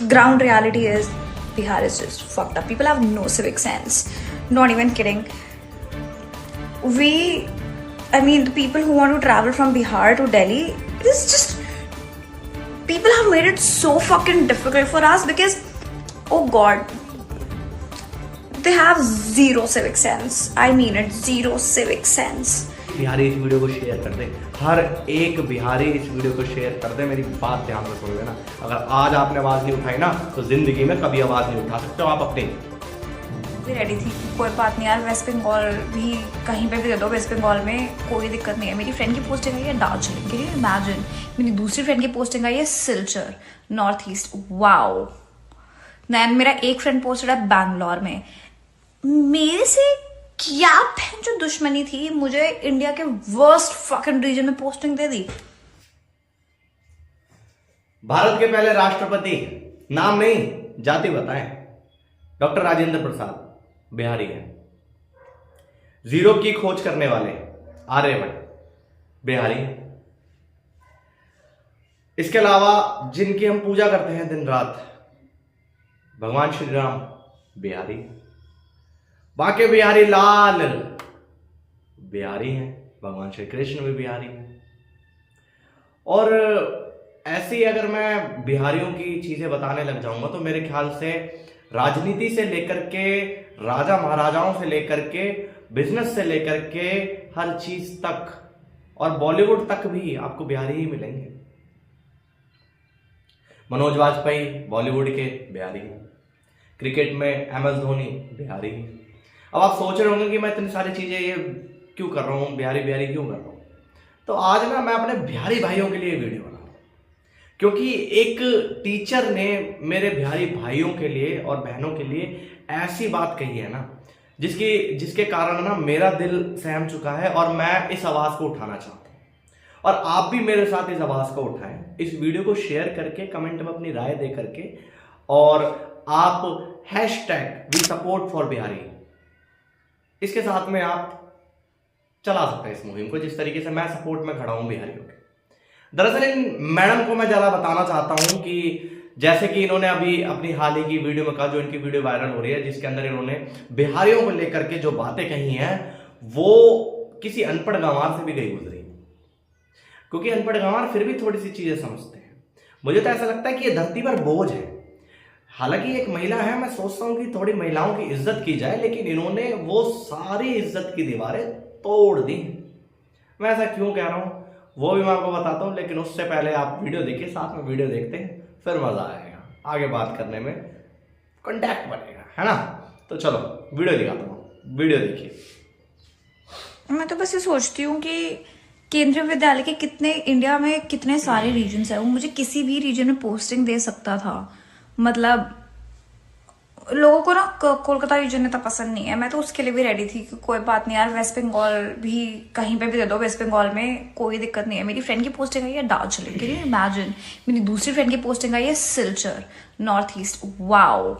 ground reality is Bihar is just fucked up. People have no civic sense. Not even kidding. The people who want to travel from Bihar to Delhi, it is just, people have made it so fucking difficult for us because, oh god, they have zero civic sense. I mean it, zero civic sense. Bihari इस video को share कर दे, हर एक बिहारी इस video को share कर दे। मेरी बात ध्यान से सुन लेना, अगर आज आपने आवाज़ नहीं उठाई ना तो जिंदगी में कभी आवाज़ नहीं उठा सकते हो आप अपनी। भी रेडी थी, कोई बात नहीं यार, वेस्ट बंगाल भी कहीं पे भी दे दो, वेस्ट बंगाल में कोई दिक्कत नहीं है। मेरी फ्रेंड की पोस्टिंग आई है दार्जिलिंग, कैन यू इमेजिन। मेरी दूसरी फ्रेंड की पोस्टिंग आई है Silchar, North East, wow. Then मेरा एक फ्रेंड पोस्टेड है बैंगलोर में। मेरे से क्या बहन जो दुश्मनी थी, मुझे इंडिया के वर्स्ट फकिंग रीजन में पोस्टिंग दे दी। भारत के पहले राष्ट्रपति, नाम नहीं जाति बताएं, डॉक्टर राजेंद्र प्रसाद बिहारी हैं। जीरो की खोज करने वाले आर्यभट्ट बिहारी हैं। इसके अलावा जिनकी हम पूजा करते हैं दिन रात, भगवान श्री राम बिहारी, बाके बिहारी लाल बिहारी हैं, भगवान श्री कृष्ण भी बिहारी हैं। और ऐसी अगर मैं बिहारियों की चीजें बताने लग जाऊंगा तो मेरे ख्याल से राजनीति से लेकर के, राजा महाराजाओं से लेकर के, बिजनेस से लेकर के, हर चीज तक और बॉलीवुड तक भी आपको बिहारी ही मिलेंगे। मनोज वाजपेयी बॉलीवुड के बिहारी, क्रिकेट में MS धोनी बिहारी। अब आप सोच रहे होंगे कि मैं इतनी सारी चीजें ये क्यों कर रहा हूँ, बिहारी बिहारी क्यों कर रहा हूँ। तो आज ना मैं अपने बिहारी भाइयों के लिए वीडियो बना रहा हूँ, क्योंकि एक टीचर ने मेरे बिहारी भाइयों के लिए और बहनों के लिए ऐसी बात कही है ना, जिसके कारण ना मेरा दिल सहम चुका है और मैं इस आवाज को उठाना चाहता हूँ। और आप भी मेरे साथ इस आवाज को उठाएं, इस वीडियो को शेयर करके, कमेंट में अपनी राय दे करके, और आप #वी सपोर्ट फॉर बिहारी, इसके साथ में आप चला सकते हैं इस मुहिम को, जिस तरीके से मैं सपोर्ट में खड़ा हूं बिहारियों के। दरअसल इन मैडम को मैं जरा बताना चाहता हूं कि जैसे कि इन्होंने अभी अपनी हाल ही की वीडियो में कहा, जो इनकी वीडियो वायरल हो रही है, जिसके अंदर इन्होंने बिहारियों को लेकर के जो बातें कही हैं वो किसी अनपढ़ गंवार से भी गई गुजरी, क्योंकि अनपढ़ गंवार फिर भी थोड़ी सी चीजें समझते हैं। मुझे तो ऐसा लगता है कि ये धरती पर बोझ है। हालांकि एक महिला है, मैं सोचता हूं कि थोड़ी महिलाओं की इज्जत की जाए, लेकिन इन्होंने वो सारी इज्जत की दीवारें तोड़ दी। मैं ऐसा क्यों कह रहा हूं वो भी मैं आपको बताता हूं, लेकिन उससे पहले आप वीडियो देखिए, साथ में वीडियो देखते हैं, फिर मजा आएगा, आगे बात करने में कांटेक्ट बनेगा, है ना। तो चलो वीडियो दिखाता हूं, वीडियो देखिए। मैं तो बस ये सोचती हूँ कि केंद्रीय विद्यालय के कितने, इंडिया में कितने सारे रीजन्स है, वो मुझे किसी भी रीजन में पोस्टिंग दे सकता था। मतलब लोगों को ना कोलकाता रीजन इतना पसंद नहीं है। मैं तो उसके लिए भी रेडी थी कि कोई बात नहीं यार, वेस्ट बंगाल भी कहीं पे भी दे दो, वेस्ट बंगाल में कोई दिक्कत नहीं है। मेरी फ्रेंड की पोस्टिंग आई है दार्जिलिंग, कैन यू इमेजिन। मेरी दूसरी फ्रेंड की पोस्टिंग आई है Silchar, North East, wow.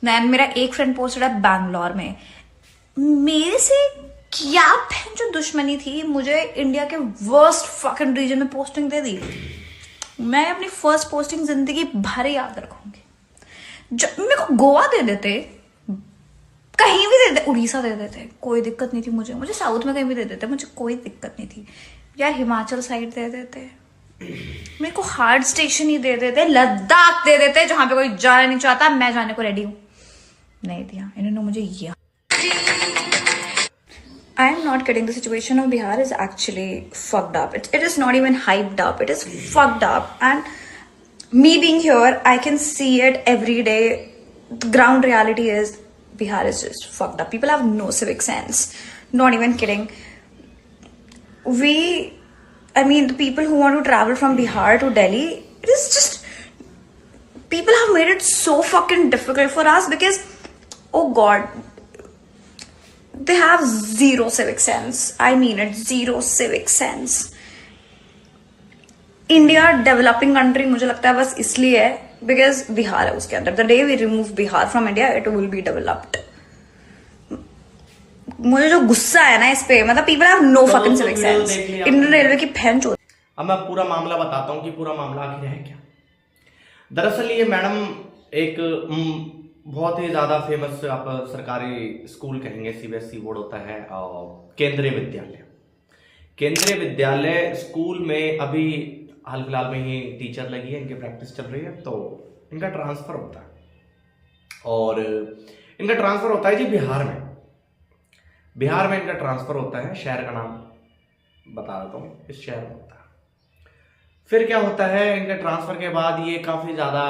Then मेरा एक फ्रेंड पोस्टेड है बैंगलोर में। मेरे से क्या बहन जो दुश्मनी थी, मुझे इंडिया के वर्स्ट फकिंग रीजन में पोस्टिंग दे दी। मैं अपनी फर्स्ट पोस्टिंग जिंदगी भर याद रखूंगी। मेरे को गोवा दे देते, कहीं भी दे देते, उड़ीसा दे देते, कोई दिक्कत नहीं थी मुझे साउथ में कहीं भी दे देते, मुझे कोई दिक्कत नहीं थी यार। हिमाचल साइड दे देते, मेरे को हार्ड स्टेशन ही दे देते, लद्दाख दे देते, जहां पे कोई जाना नहीं चाहता, मैं जाने को रेडी हूं। नहीं दिया इन्होंने मुझे ये। I am not kidding. The situation of Bihar is actually fucked up. It is not even hyped up. It is fucked up. And me being here, I can see it every day. The ground reality is Bihar is just fucked up. People have no civic sense. Not even kidding. The people who want to travel from Bihar to Delhi, it is just, people have made it so fucking difficult for us because, oh God, they have zero civic sense. I mean it, zero civic sense. India developing country मुझे लगता है बस इसलिए है because Bihar है उसके अंदर। The day we remove Bihar from India, it will be developed. मुझे जो गुस्सा है ना इस पे, मतलब people have no fucking civic sense. Indian railway की बहन चोद। अब मैं पूरा मामला बताता हूँ कि पूरा मामला आखिर है क्या। दरअसल ये मैडम एक बहुत ही ज़्यादा फेमस आप सरकारी स्कूल कहेंगे, सीबीएसई बोर्ड होता है, और केंद्रीय विद्यालय। केंद्रीय विद्यालय स्कूल में अभी हाल फिलहाल में ही टीचर लगी है, इनकी प्रैक्टिस चल रही है, तो इनका ट्रांसफ़र होता है। और इनका ट्रांसफ़र होता है जी बिहार में। बिहार में इनका ट्रांसफ़र होता है, शहर का नाम बता देता हूँ, इस शहर में होता है। फिर क्या होता है, इनके ट्रांसफ़र के बाद ये काफ़ी ज़्यादा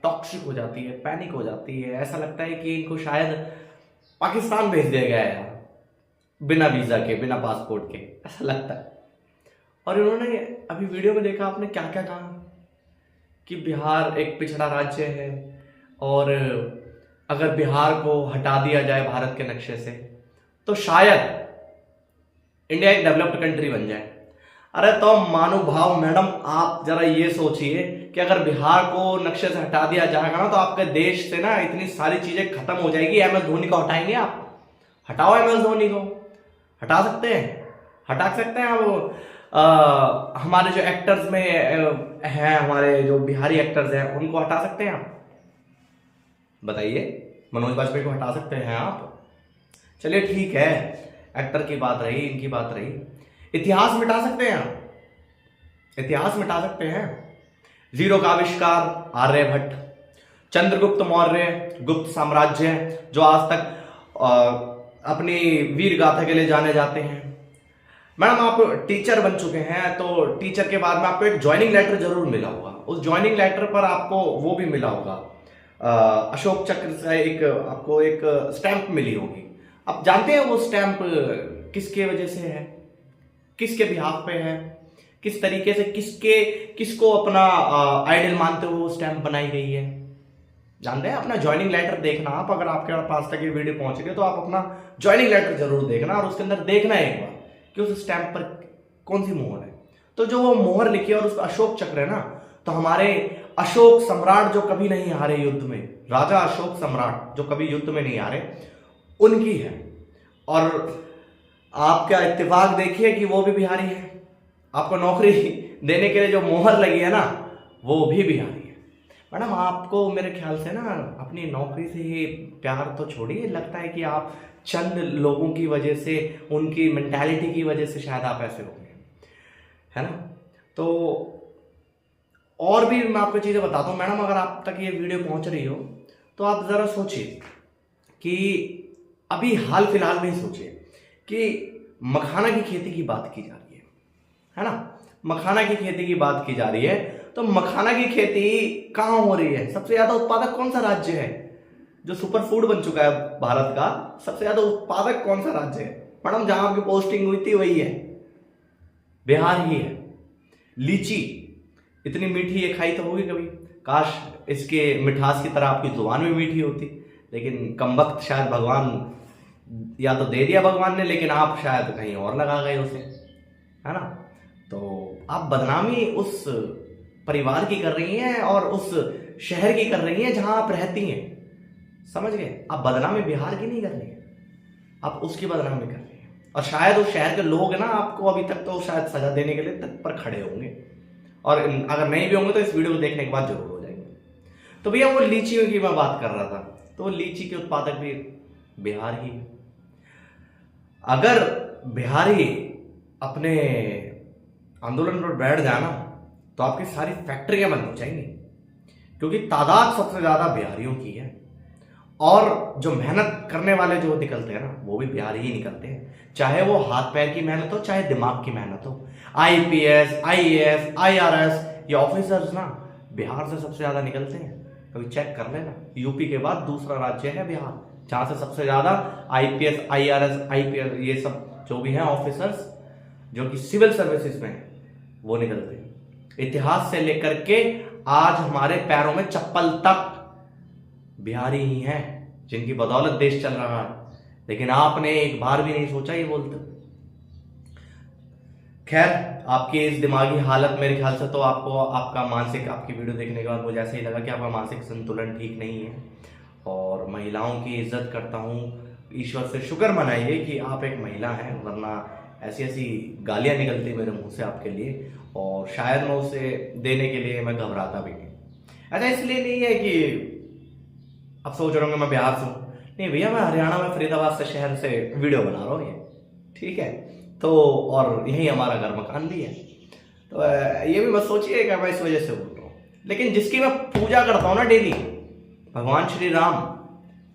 टॉक्सिक हो जाती है, पैनिक हो जाती है, ऐसा लगता है कि इनको शायद पाकिस्तान भेज दिया गया है बिना वीज़ा के, बिना पासपोर्ट के, ऐसा लगता है। और इन्होंने अभी वीडियो में देखा आपने क्या क्या कहा कि बिहार एक पिछड़ा राज्य है, और अगर बिहार को हटा दिया जाए भारत के नक्शे से तो शायद इंडिया एक डेवलप्ड कंट्री बन जाए। अरे तो महानुभाव मैडम, आप जरा ये सोचिए कि अगर बिहार को नक्शे से हटा दिया जाएगा ना, तो आपके देश से ना इतनी सारी चीजें खत्म हो जाएगी। एम एस धोनी को हटाएंगे आप? हटाओ एम एस धोनी को, हटा सकते हैं, हटा सकते हैं आप। हमारे जो एक्टर्स में हैं, हमारे जो बिहारी एक्टर्स हैं, उनको हटा सकते हैं आप? बताइए, मनोज बाजपेयी को हटा सकते हैं आप? चलिए ठीक है, एक्टर की बात रही, इनकी बात रही। इतिहास मिटा सकते हैं आप? इतिहास मिटा सकते हैं। जीरो का आविष्कार आर्यभट्ट, चंद्रगुप्त मौर्य, गुप्त साम्राज्य, जो आज तक अपनी वीर गाथा के लिए जाने जाते हैं। मैडम आप टीचर बन चुके हैं, तो टीचर के बाद में आपको एक ज्वाइनिंग लेटर जरूर मिला होगा। उस ज्वाइनिंग लेटर पर आपको वो भी मिला होगा, अशोक चक्र से आपको एक स्टैंप मिली होगी। आप जानते हैं वो स्टैंप किसके वजह से है, किसके बिहाफ पे है, किस तरीके से किसको अपना आइडल मानते हुए वो स्टैंप बनाई गई है? जानते हैं? अपना ज्वाइनिंग लेटर देखना आप, अगर आपके पास तक ये वीडियो पहुंच गई तो आप अपना ज्वाइनिंग लेटर जरूर देखना, और उसके अंदर देखना एक बार कि उस स्टैंप पर कौन सी मोहर है। तो जो वो मोहर लिखी है और उस पर अशोक चक्र है ना, तो हमारे अशोक सम्राट जो कभी नहीं हारे युद्ध में, राजा अशोक सम्राट जो कभी युद्ध में नहीं हारे, उनकी है। और आप क्या इत्तेफाक देखिए कि वो भी बिहारी है। आपको नौकरी देने के लिए जो मोहर लगी है ना, वो भी बिहारी है। मैडम आपको मेरे ख्याल से ना अपनी नौकरी से ही प्यार तो छोड़िए, लगता है कि आप चंद लोगों की वजह से, उनकी मेंटालिटी की वजह से शायद आप ऐसे हो गए, है ना। तो और भी मैं आपको चीज़ें बताता हूँ मैडम, अगर आप तक ये वीडियो पहुँच रही हो तो आप ज़रा सोचिए कि अभी हाल फिलहाल में ही सोचिए कि मखाना की खेती की बात की जा रही है ना, मखाना की खेती की बात की जा रही है। तो मखाना की खेती कहाँ हो रही है? सबसे ज्यादा उत्पादक कौन सा राज्य है जो सुपर फूड बन चुका है भारत का? सबसे ज्यादा उत्पादक कौन सा राज्य है? मैडम जहां आपकी पोस्टिंग हुई थी वही है, बिहार ही है। लीची इतनी मीठी ये खाई तो होगी कभी? काश इसके मिठास की तरह आपकी जुबान में मीठी होती, लेकिन कमबख्त शायद भगवान या तो दे दिया भगवान ने, लेकिन आप शायद कहीं और लगा गए उसे, है ना। तो आप बदनामी उस परिवार की कर रही हैं और उस शहर की कर रही हैं जहां आप रहती हैं, समझ गए? आप बदनामी बिहार की नहीं कर रही हैं, आप उसकी बदनामी कर रही हैं। और शायद उस शहर के लोग ना आपको अभी तक तो शायद सजा देने के लिए तत्पर खड़े होंगे, और अगर नहीं भी होंगे तो इस वीडियो को देखने के बाद जरूर हो जाएंगे। तो भैया वो लीची की मैं बात कर रहा था, तो लीची के उत्पादक भी बिहार ही है। अगर बिहारी अपने आंदोलन पर बैठ जाए ना, तो आपकी सारी फैक्ट्रियां बंद हो जाएंगी, क्योंकि तादाद सबसे ज्यादा बिहारियों की है। और जो मेहनत करने वाले जो निकलते हैं ना, वो भी बिहारी ही निकलते हैं, चाहे वो हाथ पैर की मेहनत हो, चाहे दिमाग की मेहनत हो। आईपीएस, आईएएस, आईआरएस, ये ऑफिसर्स ना बिहार से सबसे ज्यादा निकलते हैं। कभी चेक कर लेना, यूपी के बाद दूसरा राज्य है बिहार, जहां से सबसे ज्यादा आईपीएस, आईआरएस, आईपीएस, ये सब जो भी हैं ऑफिसर्स जो कि सिविल सर्विसेज में हैं, वो निकलते हैं। इतिहास से लेकर के आज हमारे पैरों में चप्पल तक बिहारी ही हैं, जिनकी बदौलत देश चल रहा है। लेकिन आपने एक बार भी नहीं सोचा ये बोलते। खैर, आपकी इस दिमागी हालत मेरे ख्याल से तो आपको आपका मानसिक, आपकी वीडियो देखने के बाद मुझे ऐसा ही लगा कि आपका मानसिक संतुलन ठीक नहीं है। और महिलाओं की इज्जत करता हूँ, ईश्वर से शुक्र मनाइए कि आप एक महिला हैं, वरना ऐसी ऐसी गालियां निकलती मेरे मुंह से आपके लिए, और शायद मैं उसे देने के लिए मैं घबराता भी नहीं। ऐसा इसलिए नहीं है कि अब सोच रहा हूँ मैं बिहार से हूँ, नहीं भैया मैं हरियाणा में फरीदाबाद से शहर से वीडियो बना रहा हूँ ये, ठीक है। तो और यही हमारा घर मकान भी है, तो ये भी मत सोचिए कि मैं इस वजह से बोल रहा हूँ। लेकिन जिसकी मैं पूजा करता हूँ ना डेली, भगवान श्री राम,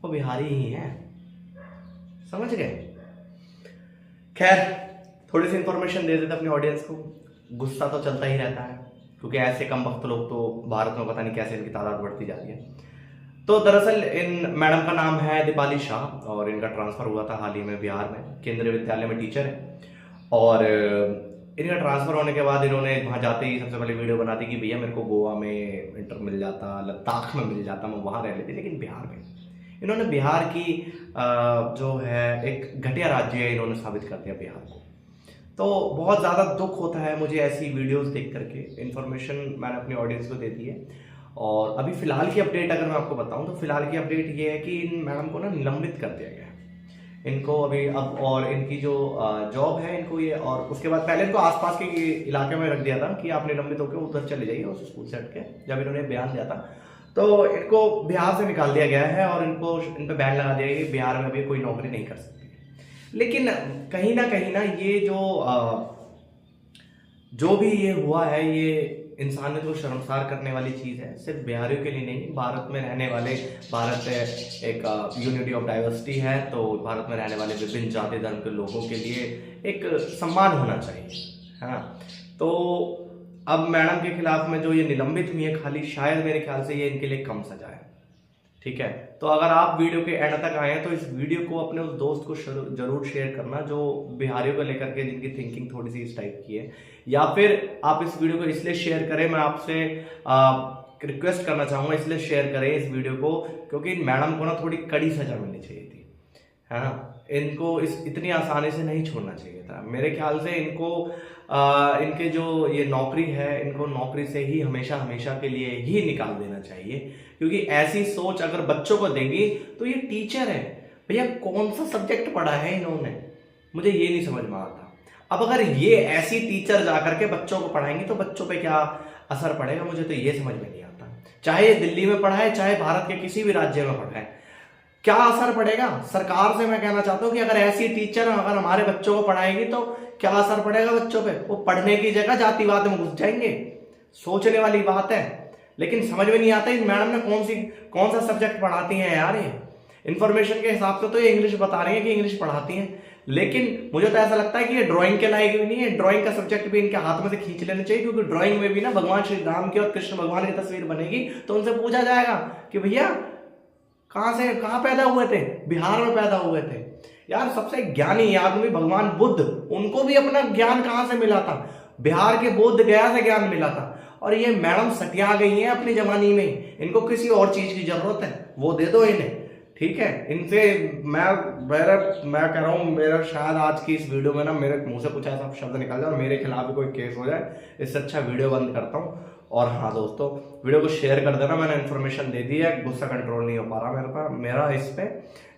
वो बिहारी ही है, समझ गए। खैर थोड़ी सी इंफॉर्मेशन दे देते अपने ऑडियंस को। गुस्सा तो चलता ही रहता है, क्योंकि ऐसे कम वक्त लोग तो भारत में पता नहीं कैसे इनकी तादाद बढ़ती जा रही है। तो दरअसल इन मैडम का नाम है दीपाली शाह, और इनका ट्रांसफ़र हुआ था हाल ही में बिहार में, केंद्रीय विद्यालय में टीचर है। और इनका ट्रांसफ़र होने के बाद इन्होंने वहाँ जाते ही सबसे पहले वीडियो बना दी कि भैया मेरे को गोवा में इंटर मिल जाता, लद्दाख में मिल जाता, मैं वहाँ रह लेती, लेकिन बिहार में इन्होंने बिहार की जो है एक घटिया राज्य है, इन्होंने साबित कर दिया बिहार को। तो बहुत ज़्यादा दुख होता है मुझे ऐसी वीडियोस देख करके। इन्फॉर्मेशन मैंने अपने ऑडियंस को दे दी है। और अभी फ़िलहाल की अपडेट अगर मैं आपको बताऊं तो फ़िलहाल की अपडेट ये है कि इन मैडम को ना निलंबित कर दिया गया है इनको अभी अब, और इनकी जो जॉब है इनको ये, और उसके बाद पहले इनको आसपास के इलाके में रख दिया था कि आप निलंबित होकर उधर चले जाइए उस स्कूल से हट के। जब इन्होंने बयान दिया था तो इनको बिहार से निकाल दिया गया है और इनको इन पर बैन लगा दिया गया कि बिहार में अभी कोई नौकरी नहीं कर सकती। लेकिन कहीं ना ये जो भी ये हुआ है, ये इंसानियत को शर्मसार करने वाली चीज़ है। सिर्फ बिहारियों के लिए नहीं, भारत में रहने वाले, भारत एक यूनिटी ऑफ डाइवर्सिटी है, तो भारत में रहने वाले विभिन्न जाति धर्म के लोगों के लिए एक सम्मान होना चाहिए, है ना। तो अब मैडम के खिलाफ में जो ये निलंबित हुई है, खाली शायद मेरे ख्याल से ये इनके लिए कम सजा है, ठीक है। तो अगर आप वीडियो के एंड तक आए हैं तो इस वीडियो को अपने उस दोस्त को जरूर शेयर करना जो बिहारियों को लेकर के जिनकी थिंकिंग थोड़ी सी इस टाइप की है, या फिर आप इस वीडियो को इसलिए शेयर करें, मैं आपसे रिक्वेस्ट करना चाहूँगा इसलिए शेयर करें इस वीडियो को, क्योंकि इन मैडम को ना थोड़ी कड़ी सजा मिलनी चाहिए थी, है ना। इनको इतनी आसानी से नहीं छोड़ना चाहिए था। मेरे ख्याल से इनको इनके जो ये नौकरी है, इनको नौकरी से ही हमेशा के लिए ही निकाल देना चाहिए, क्योंकि ऐसी सोच अगर बच्चों को देंगी तो ये टीचर है भैया, कौन सा सब्जेक्ट पढ़ा है इन्होंने, मुझे ये नहीं समझ में आता। अब अगर ये ऐसी टीचर जाकर के बच्चों को पढ़ाएंगी तो बच्चों पे क्या असर पड़ेगा, मुझे तो ये समझ में नहीं आता। चाहे दिल्ली में पढ़ाए, चाहे भारत के किसी भी राज्य में पढ़ाए, क्या असर पड़ेगा। सरकार से मैं कहना चाहता हूँ कि अगर ऐसी टीचर अगर हमारे बच्चों को पढ़ाएगी तो क्या असर पड़ेगा बच्चों पे। वो पढ़ने की जगह जातिवाद में घुस जाएंगे, सोचने वाली बात है। लेकिन समझ में नहीं आता इस मैडम ने कौन सा सब्जेक्ट पढ़ाती हैं यार। ये इन्फॉर्मेशन के हिसाब से तो ये इंग्लिश बता रही है कि इंग्लिश पढ़ाती हैं, लेकिन मुझे तो ऐसा लगता है कि ये ड्राइंग के लायक भी नहीं है। ड्राइंग का सब्जेक्ट भी इनके हाथ में से खींच लेना चाहिए, क्योंकि ड्राइंग में भी ना भगवान श्री राम की और कृष्ण भगवान की तस्वीर बनेगी तो उनसे पूछा जाएगा कि भैया कहाँ पैदा हुए थे, बिहार में पैदा हुए थे। यार सबसे ज्ञानी आदमी भगवान बुद्ध, उनको भी अपना ज्ञान कहाँ से मिला था, बिहार के बोध गया से ज्ञान मिला था। और ये मैडम सटिया गई हैं अपनी जवानी में, इनको किसी और चीज की जरूरत है वो दे दो इन्हें, ठीक है। इनसे मैं कह रहा हूँ, मेरा शायद आज की इस वीडियो में ना मेरे मुंह से कुछ ऐसा शब्द निकल जाए और मेरे खिलाफ भी कोई केस हो जाए, इससे अच्छा वीडियो बंद करता हूँ। और हाँ दोस्तों, वीडियो को शेयर कर देना, मैंने इन्फॉर्मेशन दे दी है, गुस्सा कंट्रोल नहीं हो पा रहा मेरा इस पे,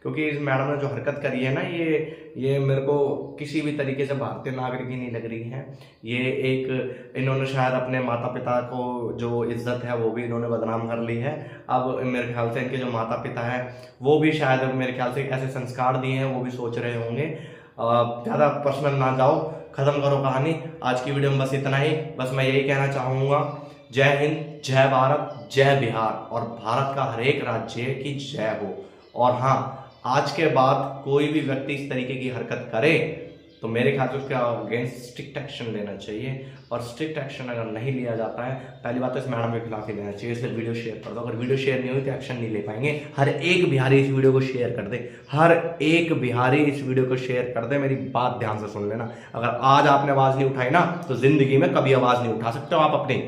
क्योंकि इस मैडम ने जो हरकत करी है ना, ये मेरे को किसी भी तरीके से भारतीय नागरिक ही नहीं लग रही है। ये एक इन्होंने शायद अपने माता पिता को जो इज्जत है वो भी इन्होंने बदनाम कर ली है। अब मेरे ख्याल से इनके जो माता पिता हैं वो भी शायद मेरे ख्याल से ऐसे संस्कार दिए हैं, वो भी सोच रहे होंगे। ज़्यादा पर्सनल ना जाओ, ख़त्म करो कहानी। आज की वीडियो में बस इतना ही। बस मैं यही कहना चाहूँगा, जय हिंद, जय भारत, जय बिहार, और भारत का हर एक राज्य की जय हो। और हाँ, आज के बाद कोई भी व्यक्ति इस तरीके की हरकत करे तो मेरे ख्याल से उसके अगेंस्ट स्ट्रिक्ट एक्शन लेना चाहिए, और स्ट्रिक्ट एक्शन अगर नहीं लिया जाता है, पहली बात तो इस मैडम के खिलाफ ही लेना चाहिए। इसलिए वीडियो शेयर कर दो, अगर वीडियो शेयर नहीं हुई तो एक्शन नहीं ले पाएंगे। हर एक बिहारी इस वीडियो को शेयर कर दे, हर एक बिहारी इस वीडियो को शेयर कर दे। मेरी बात ध्यान से सुन लेना, अगर आज आपने आवाज़ नहीं उठाई ना तो जिंदगी में कभी आवाज़ नहीं उठा सकते हो आप अपनी।